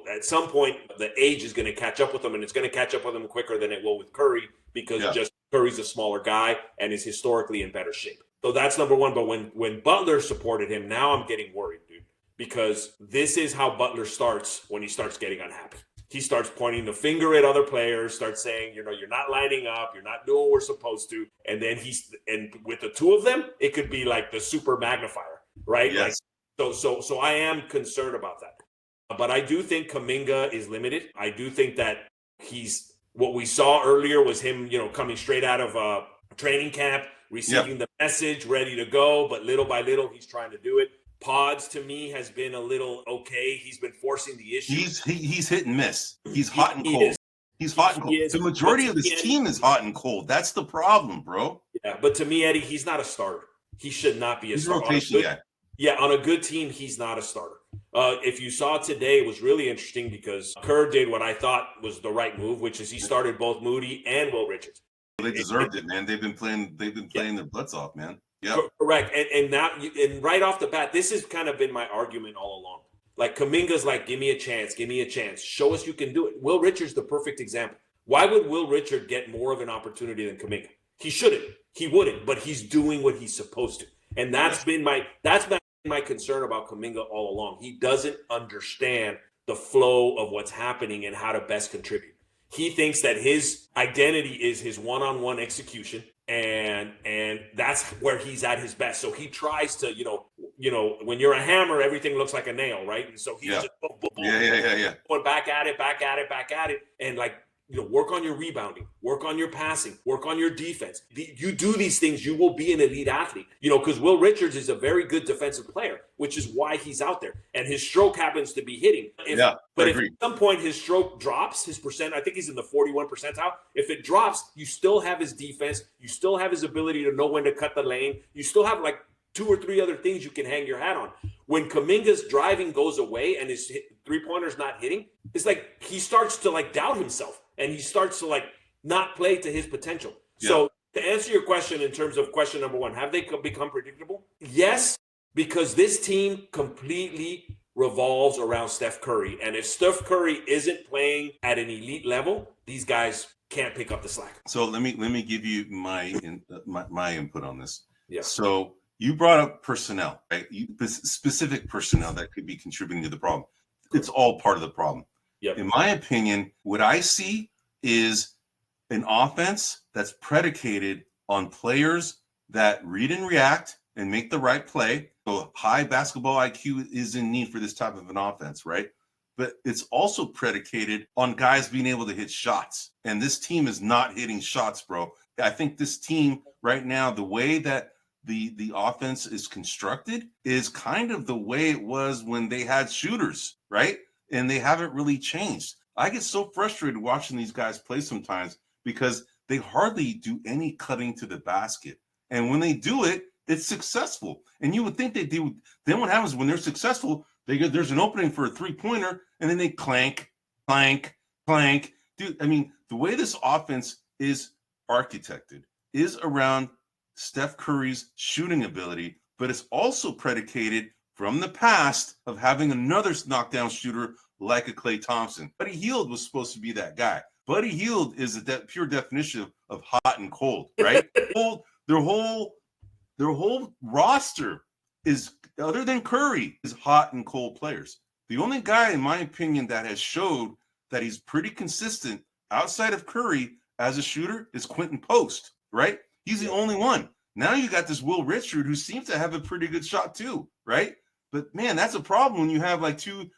at some point the age is going to catch up with him, and it's going to catch up with him quicker than it will with Curry, because just Curry's a smaller guy and is historically in better shape. So that's number one. But when Butler supported him, now I'm getting worried, dude, because this is how Butler starts when he starts getting unhappy. He starts pointing the finger at other players, starts saying, you're not lining up, you're not doing what we're supposed to. And then and with the two of them, it could be like the super magnifier, right? Yes. Like, so I am concerned about that. But I do think Kuminga is limited. I do think that what we saw earlier was him, coming straight out of training camp, receiving the message, ready to go, but little by little, he's trying to do it. Pods to me has been a little okay. He's been forcing the issue. He's hit and miss. He's hot and cold. He's hot and cold. The majority of his team is hot and cold. That's the problem, bro. Yeah, but to me, Eddie, he's not a starter. He should not be a starter. Rotation guy. Yeah, on a good team, he's not a starter. If you saw today, it was really interesting because Kerr did what I thought was the right move, which is he started both Moody and Will Richards. They deserved it, man. They've been playing their butts off, man. Yeah, correct. And now, and right off the bat, this has kind of been my argument all along. Like Kuminga's like, give me a chance, show us you can do it. Will Richards, the perfect example. Why would Will Richard get more of an opportunity than Kuminga? He shouldn't. He wouldn't. But he's doing what he's supposed to, and that's been my concern about Kuminga all along. He doesn't understand the flow of what's happening and how to best contribute. He thinks that his identity is his one-on-one execution, and that's where he's at his best. So he tries to, when you're a hammer, everything looks like a nail, right? And so he's just going back at it, and like, work on your rebounding, work on your passing, work on your defense. You do these things, you will be an elite athlete. Because Will Richards is a very good defensive player, which is why he's out there. And his stroke happens to be hitting. But if at some point his stroke drops, his percent, I think he's in the 41 percentile. If it drops, you still have his defense. You still have his ability to know when to cut the lane. You still have like 2 or 3 other things you can hang your hat on. When Kuminga's driving goes away and his three-pointer's not hitting, it's like he starts to like doubt himself. And he starts to like not play to his potential. Yeah. So to answer your question in terms of question number 1, have they become predictable? Yes, because this team completely revolves around Steph Curry. And if Steph Curry isn't playing at an elite level, these guys can't pick up the slack. So let me give you my input on this. Yeah. So you brought up personnel, right? Specific personnel that could be contributing to the problem. It's all part of the problem. Yep. In my opinion, what I see is an offense that's predicated on players that read and react and make the right play. So high basketball IQ is in need for this type of an offense, right? But it's also predicated on guys being able to hit shots. And this team is not hitting shots, bro. I think this team right now, the way that the offense is constructed is kind of the way it was when they had shooters, right? And they haven't really changed. I get so frustrated watching these guys play sometimes because they hardly do any cutting to the basket. And when they do it, it's successful. And you would think they do. Then what happens when they're successful, there's an opening for a three-pointer, and then they clank. Dude, I mean, the way this offense is architected is around Steph Curry's shooting ability, but it's also predicated from the past of having another knockdown shooter like a Klay Thompson. Buddy Hield was supposed to be that guy. Buddy Hield is pure definition of hot and cold, right? Their whole roster is, other than Curry, is hot and cold players. The only guy, in my opinion, that has showed that he's pretty consistent outside of Curry as a shooter is Quentin Post, right? He's the only one. Now you got this Will Richard who seems to have a pretty good shot too, right? But man, that's a problem when you have like 2,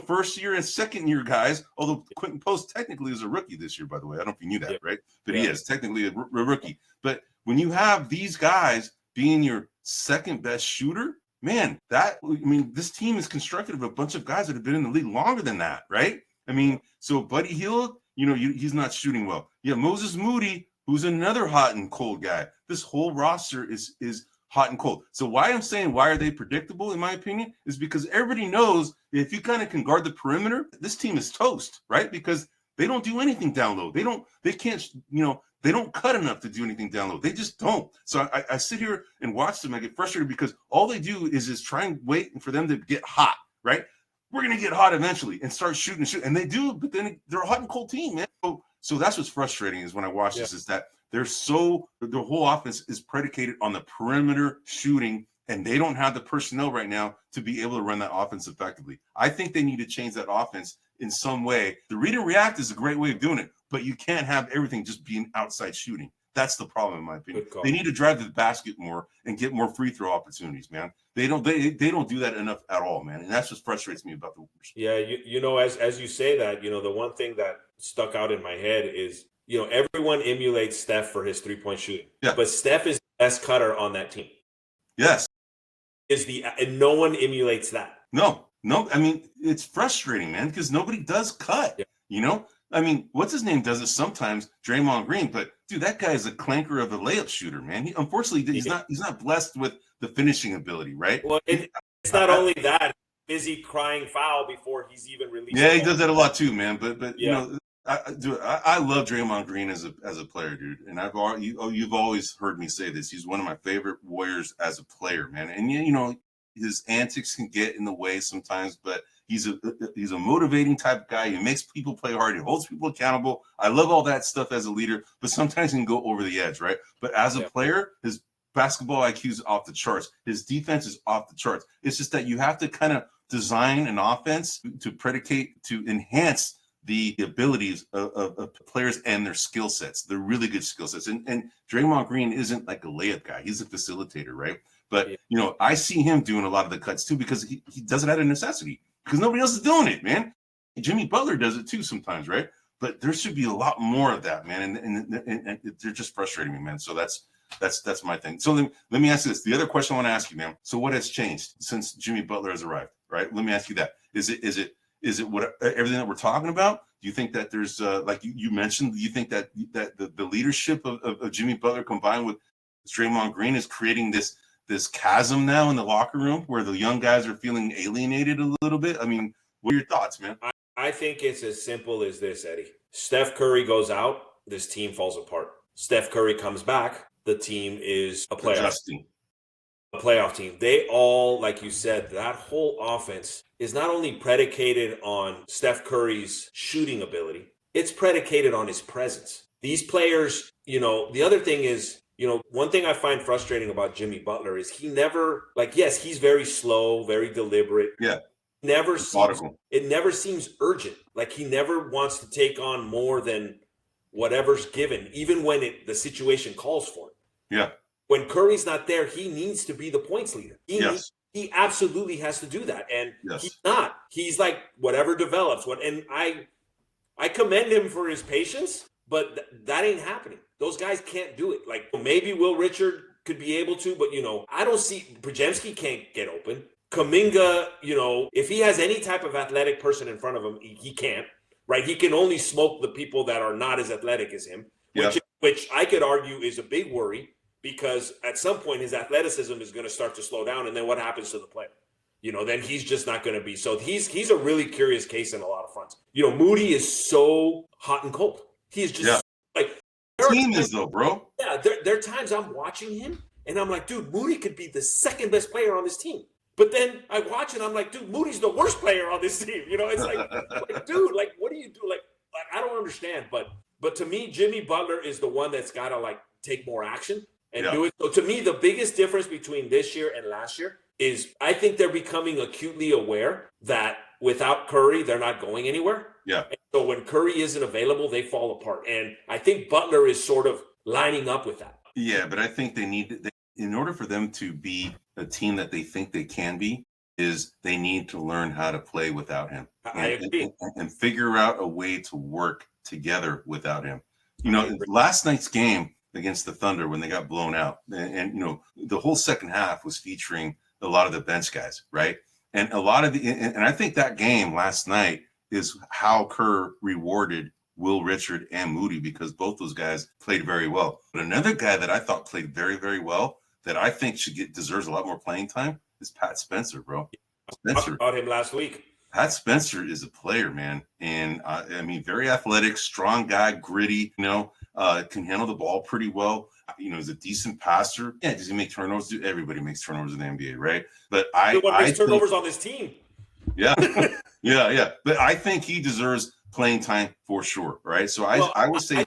first year and second year guys. Although Quentin Post technically is a rookie this year, by the way. I don't know if you knew that, right? But he is technically a rookie. But when you have these guys being your second best shooter, man, this team is constructed of a bunch of guys that have been in the league longer than that, right? I mean, so Buddy Hield, he's not shooting well. Yeah, Moses Moody, who's another hot and cold guy. This whole roster is hot and cold. So why I'm saying why are they predictable, in my opinion, is because everybody knows if you kind of can guard the perimeter, this team is toast, right? Because they don't do anything down low. They don't cut enough to do anything down low. They just don't. So I sit here and watch them. I get frustrated because all they do is try and wait for them to get hot, right? We're going to get hot eventually and start shooting. And they do, but then they're a hot and cold team, man. So that's what's frustrating is when I watch this is that their whole offense is predicated on the perimeter shooting and they don't have the personnel right now to be able to run that offense effectively. I think they need to change that offense in some way. The read and react is a great way of doing it, but you can't have everything just being outside shooting. That's the problem, in my opinion. They need to drive to the basket more and get more free throw opportunities, man. They don't do that enough at all, man. And that's what frustrates me about the Warriors. Yeah, as you say that, the one thing that stuck out in my head is, everyone emulates Steph for his 3-point shooting. Yeah. But Steph is the best cutter on that team. Yes. And no one emulates that. No. I mean, it's frustrating, man, because nobody does cut. Yeah. I mean, what's his name does it sometimes, Draymond Green, but dude, that guy is a clanker of a layup shooter, man. Unfortunately, he's not blessed with the finishing ability, right? Well, it's not only that, busy crying foul before he's even released. Yeah, he does that a lot too, man. But I love Draymond Green as a player, dude. And you've always heard me say this. He's one of my favorite Warriors as a player, man. And his antics can get in the way sometimes, but he's a motivating type of guy. He makes people play hard. He holds people accountable. I love all that stuff as a leader, but sometimes he can go over the edge, right? But as a player, his basketball IQ is off the charts. His defense is off the charts. It's just that you have to kind of design an offense to enhance the abilities of players and their skill sets. They're really good skill sets. And Draymond Green isn't like a layup guy. He's a facilitator, right? But, I see him doing a lot of the cuts too because he does it out of necessity because nobody else is doing it, man. Jimmy Butler does it too sometimes, right? But there should be a lot more of that, man. And they're just frustrating me, man. So that's my thing. So let me ask you this. The other question I want to ask you, man. So what has changed since Jimmy Butler has arrived, right? Let me ask you that. Is it what everything that we're talking about? Do you think that there's like you mentioned, do you think that the leadership of Jimmy Butler combined with Draymond Green is creating this chasm now in the locker room where the young guys are feeling alienated a little bit? I mean, what are your thoughts, man? I think it's as simple as this, Eddie. Steph Curry goes out, this team falls apart. Steph Curry comes back, the team is a playoff team. They all, like you said, that whole offense is not only predicated on Steph Curry's shooting ability, it's predicated on his presence. These players, the other thing is, one thing I find frustrating about Jimmy Butler is he never, yes, he's very slow, very deliberate. Yeah. It never seems urgent. Like he never wants to take on more than whatever's given, even when the situation calls for it. Yeah. When Curry's not there, he needs to be the points leader. He absolutely has to do that. And he's not. He's like, whatever develops. And I commend him for his patience, but that ain't happening. Those guys can't do it. Like maybe Will Richard could be able to, but I don't see Brzezinski can't get open. Kuminga, if he has any type of athletic person in front of him, he can't, right? He can only smoke the people that are not as athletic as him, which I could argue is a big worry because at some point his athleticism is going to start to slow down. And then what happens to the player? Then he's just not going to be. So he's a really curious case in a lot of fronts. Moody is so hot and cold. He is just team is though, bro. Yeah, there are times I'm watching him and I'm like, dude, Moody could be the second best player on this team. But then I watch it, I'm like, dude, Moody's the worst player on this team. It's like dude, what do you do? Like I don't understand. But to me, Jimmy Butler is the one that's got to take more action and do it. So to me, the biggest difference between this year and last year is I think they're becoming acutely aware that without Curry, they're not going anywhere. Yeah. And so when Curry isn't available, they fall apart. And I think Butler is sort of lining up with that. Yeah, but I think in order for them to be a team that they think they can be, is they need to learn how to play without him. I agree. And figure out a way to work together without him. Last night's game against the Thunder when they got blown out, and the whole second half was featuring a lot of the bench guys, right? And a lot of and I think that game last night is how Kerr rewarded Will Richard and Moody because both those guys played very well. But another guy that I thought played very, very well that I think deserves a lot more playing time is Pat Spencer, bro. Spencer. About him last week. Pat Spencer is a player, man. And very athletic, strong guy, gritty, can handle the ball pretty well. He's a decent passer. Yeah, does he make turnovers? Everybody makes turnovers in the NBA, right? But I makes turnovers on this team. Yeah. yeah. But I think he deserves playing time for sure, right? So I would say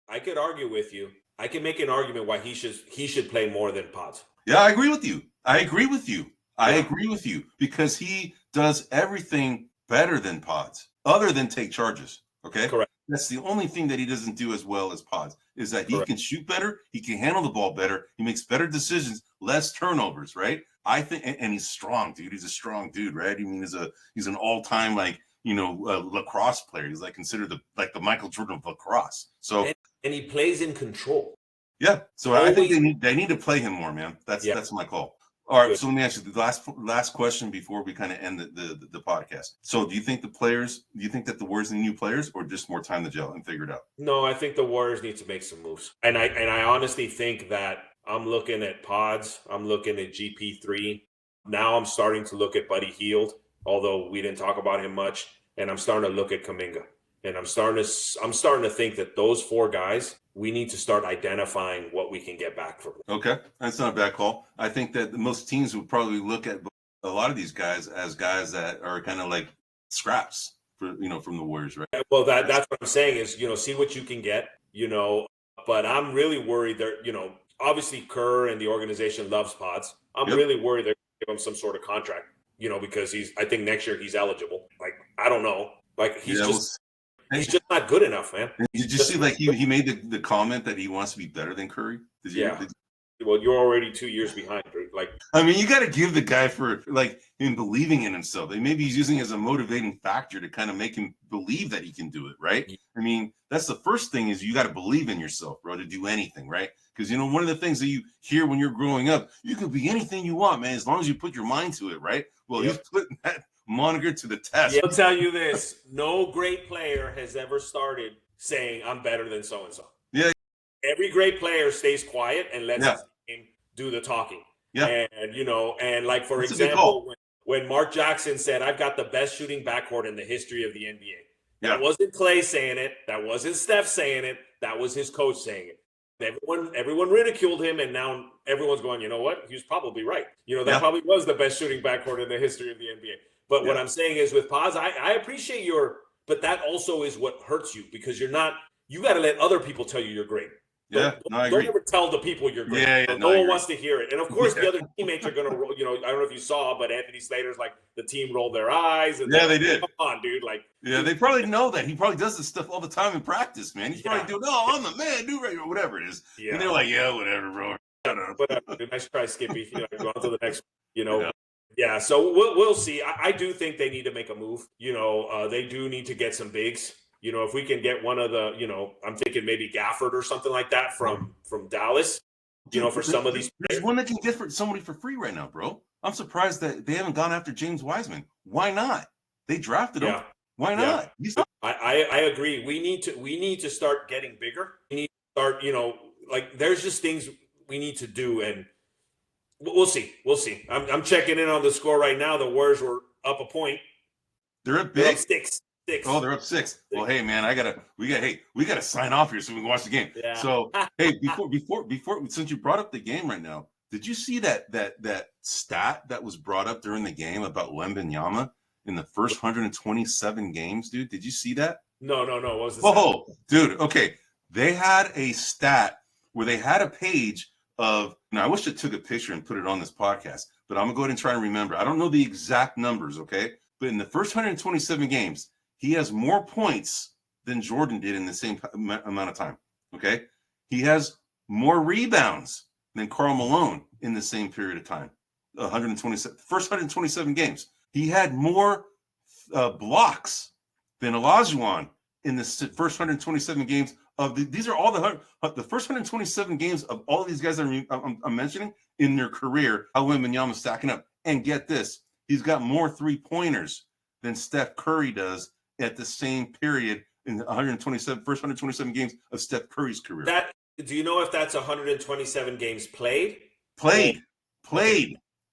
I could argue with you. I can make an argument why he should play more than Pods. Yeah, I agree with you. I agree with you because he does everything better than Pods, other than take charges. Okay, Correct. That's the only thing that he doesn't do as well as Pods, is that he Correct. can shoot better, he can handle the ball better, he makes better decisions, less turnovers, right? I think, and he's strong, dude. He's a strong dude, right? I mean, he's an all-time lacrosse player. He's like considered the Michael Jordan of lacrosse. So and he plays in control. Yeah, so I think they need to play him more, man. That's my call. All right, so let me ask you the last question before we kind of end the podcast. So, do you think that the Warriors need new players, or just more time to gel and figure it out? No, I think the Warriors need to make some moves, and I honestly think that I'm looking at Pods, I'm looking at GP3. Now I'm starting to look at Buddy Hield, although we didn't talk about him much, and I'm starting to look at Kuminga, and I'm starting to think that those four guys, we need to start identifying what we can get back from them. Okay, that's not a bad call. I think that most teams would probably look at a lot of these guys as guys that are kind of like scraps from the Warriors, right? Well, that's what I'm saying is, see what you can get, but I'm really worried they're, obviously Kerr and the organization loves Pods. I'm really worried they're going to give him some sort of contract, because I think next year he's eligible. Like, I don't know. Like, he's just not good enough, man. Did you see, like, he made the comment that he wants to be better than Curry? Well, you're already 2 years behind. Like, I mean, you got to give the guy for like him believing in himself. Maybe he's using it as a motivating factor to kind of make him believe that he can do it, right? I mean, that's the first thing, is you got to believe in yourself, bro, to do anything, right? Because one of the things that you hear when you're growing up, you can be anything you want, man, as long as you put your mind to it, right? Well, he's putting that moniker to the test. I'll tell you this: no great player has ever started saying, "I'm better than so and so." Yeah. Every great player stays quiet and lets his team do the talking. Yeah. And like, for example, when Mark Jackson said, "I've got the best shooting backcourt in the history of the NBA," that wasn't Clay saying it. That wasn't Steph saying it. That was his coach saying it. Everyone ridiculed him, and now everyone's going, you know what? He was probably right. That probably was the best shooting backcourt in the history of the NBA. But what I'm saying is, with Paz, I appreciate but that also is what hurts you, because you got to let other people tell you you're great. I agree. Don't ever tell the people you're great. No one wants to hear it. And of course, the other teammates are going to roll. I don't know if you saw, but Anthony Slater's like, the team rolled their eyes. And they did. Come on, dude. Like, they probably know that. He probably does this stuff all the time in practice, man. He's probably doing, I'm the man, do right, or whatever it is. Yeah. And they're like, whatever, bro. Whatever. Dude, nice try, Skippy. Go on to the next one, Yeah, so we'll see. I do think they need to make a move. They do need to get some bigs. If we can get one of the, I'm thinking maybe Gafford or something like that from Dallas, for some of these players. There's one that can get somebody for free right now, bro. I'm surprised that they haven't gone after James Wiseman. Why not? They drafted him. Why not? I agree. We need to start getting bigger. We need to start, like, there's just things we need to do, and we'll see. I'm checking in on the score right now. The Warriors were up a point. They're up big. They're up six. Oh, they're up 6. Well, hey, man, we gotta sign off here so we can watch the game. Yeah. So, hey, before, since you brought up the game right now, did you see that stat that was brought up during the game about Wembanyama in the first 127 games, dude? Did you see that? No. What was this? Oh, dude. Okay, they had a stat where they had a page of. Now, I wish I took a picture and put it on this podcast, but I'm gonna go ahead and try and remember. I don't know the exact numbers, okay? But in the first 127 games, he has more points than Jordan did in the same amount of time, okay? He has more rebounds than Karl Malone in the same period of time, 127. First 127 games. He had more blocks than Olajuwon in the first 127 games of these are all the first 127 games of all of these guys that I'm mentioning in their career. How Wembanyama stacking up, and get this, he's got more 3-pointers than Steph Curry does at the same period in the first 127 games of Steph Curry's career. Do you know if that's 127 games played? Played.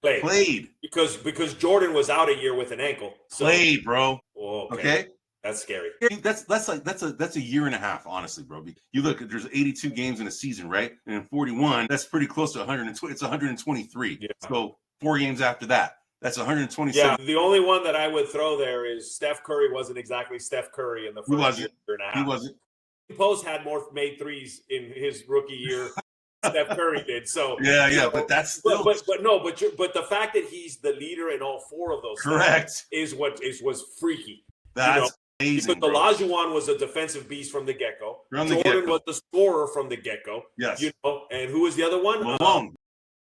Because Jordan was out a year with an ankle. So. Played, bro. Oh, okay. That's scary. That's a year and a half, honestly, bro. You look, there's 82 games in a season, right? And in 41, that's pretty close to 120. It's 123. Yeah. So 4 games after that. That's 127. Yeah, the only one that I would throw there is Steph Curry wasn't exactly Steph Curry in the first year and a half. He wasn't. Post had more made threes in his rookie year. Steph Curry did. So yeah, but that's still but the fact that he's the leader in all four of those correct is was freaky. That's amazing. Because Olajuwon was a defensive beast from the get-go. Jordan was the scorer from the get-go. Yes. And who was the other one? Malone.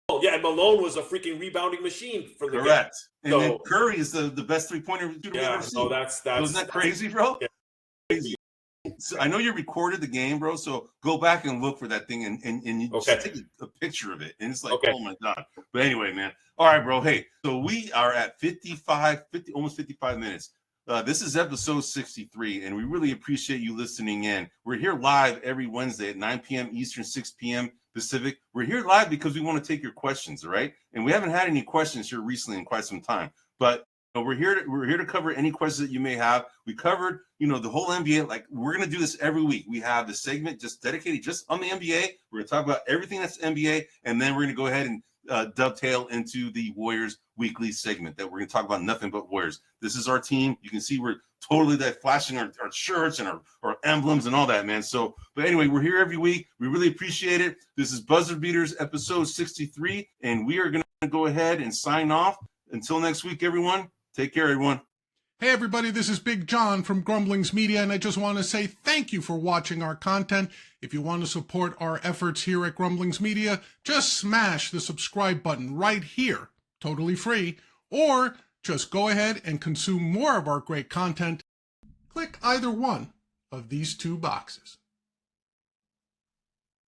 And Malone was a freaking rebounding machine from the correct. get-go. And then Curry is the best three-pointer we've ever seen. Isn't that crazy, bro? Yeah. Crazy. So I know you recorded the game, bro. So go back and look for that thing and you just take a picture of it. And it's like, oh my God. But anyway, man. All right, bro. Hey, so we are at almost 55 minutes. This is episode 63, and we really appreciate you listening in. We're here live every Wednesday at 9 p.m. Eastern, 6 p.m. Pacific. We're here live because we want to take your questions, all right? And we haven't had any questions here recently in quite some time. But we're here to cover any questions that you may have. We covered, the whole NBA. Like, we're going to do this every week. We have the segment just dedicated just on the NBA. We're going to talk about everything that's NBA, and then we're going to go ahead and dovetail into the Warriors weekly segment that we're going to talk about nothing but Warriors. This is our team. You can see we're totally flashing our shirts and our emblems and all that, man. So, but anyway, we're here every week. We really appreciate it. This is Buzzer Beaters episode 63, and we are going to go ahead and sign off. Until next week, everyone. Take care, everyone. Hey everybody, this is Big John from Grumblings Media, and I just want to say thank you for watching our content. If you want to support our efforts here at Grumblings Media, just smash the subscribe button right here, totally free, or just go ahead and consume more of our great content. Click either one of these two boxes.